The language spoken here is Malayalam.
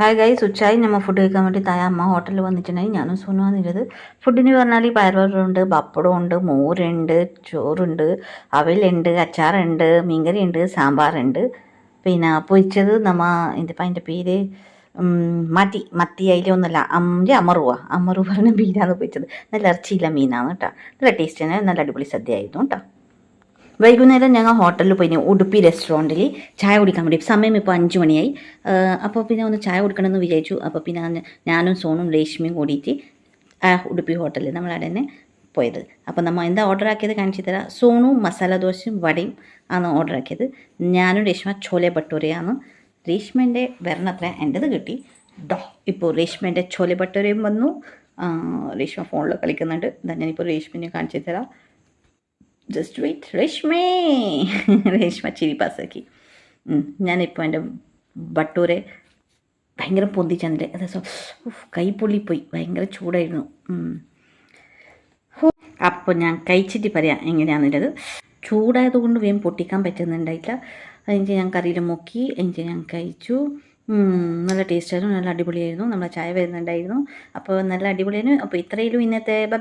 ഹായ് ഗൈസ്, ഉച്ചയായി നമ്മൾ ഫുഡ് കഴിക്കാൻ വേണ്ടി തായ അമ്മ ഹോട്ടലിൽ വന്നിട്ടുണ്ടായി. ഞാനും സോനുവാന്നിരുന്നത്. ഫുഡിന് പറഞ്ഞാൽ പയറുണ്ട്, പപ്പടമുണ്ട്, മോരുണ്ട്, ചോറുണ്ട്, അവലുണ്ട്, അച്ചാറുണ്ട്, മീൻകറിയുണ്ട്, സാമ്പാറുണ്ട്. പിന്നെ പൊരിച്ചത് ഇതിപ്പോൾ അതിൻ്റെ പേര് മത്തി അതിലൊന്നുമല്ല അമറു പറഞ്ഞ മീനാണ് പൊരിച്ചത്. നല്ല ഇറച്ചിയില്ല മീനാണ് കേട്ടോ. നല്ല ടേസ്റ്റ് തന്നെ, നല്ല അടിപൊളി സദ്യ ആയിരുന്നു കേട്ടോ. വൈകുന്നേരം ഞങ്ങൾ ഹോട്ടലിൽ പോയി ഉടുപ്പി റെസ്റ്റോറൻറ്റിൽ ചായ കുടിക്കാൻ വേണ്ടി. സമയം ഇപ്പോൾ 5 മണിയായി. അപ്പോൾ പിന്നെ ഒന്ന് ചായ കുടിക്കണമെന്ന് വിചാരിച്ചു. അപ്പോൾ പിന്നെ ഞാനും സോണും രേഷ്മയും കൂടിയിട്ട് ഉടുപ്പി ഹോട്ടലിൽ നമ്മളവിടെ തന്നെ പോയത്. അപ്പോൾ നമ്മൾ എന്താ ഓർഡർ ആക്കിയത് കാണിച്ചു തരാം. സോണു മസാല ദോശയും വടയും ആണ് ഓർഡർ ആക്കിയത്. ഞാനും രേഷ്മ ചോലെ ഭട്ടൂരയാണ്. രേഷ്മേൻ്റെ വരണത്ര എൻ്റെത് കിട്ടി. ഇപ്പോൾ രേഷ്മേൻ്റെ ചോലെ ഭട്ടൂരയും വന്നു. രേഷ്മ ഫോണിൽ കളിക്കുന്നുണ്ട്. ഞാനിപ്പോൾ രേഷ്മനെ കാണിച്ചു തരാം. Just wait. രേഷ്മ ചിരി പാസ്സാക്കി. ഞാനിപ്പോൾ എൻ്റെ ഭട്ടൂരെ ഭയങ്കര പൊന്തിച്ചെന്നില്ലേ, അതെ, കൈ പൊള്ളിപ്പോയി, ഭയങ്കര ചൂടായിരുന്നു. അപ്പോൾ ഞാൻ കഴിച്ചിട്ട് പറയാം എങ്ങനെയാണെന്നുള്ളത്. ചൂടായതുകൊണ്ട് വേഗം പൊട്ടിക്കാൻ പറ്റുന്നുണ്ടായില്ല. അതിന് ഞാൻ കറിയിൽ മുക്കി, അതിന് ഞാൻ കഴിച്ചു. നല്ല ടേസ്റ്റായിരുന്നു, നല്ല അടിപൊളിയായിരുന്നു. നമ്മളെ ചായ വരുന്നുണ്ടായിരുന്നു. അപ്പോൾ നല്ല അടിപൊളിയായിരുന്നു. അപ്പോൾ ഇത്രയും ഇന്നത്തെ ബൈ.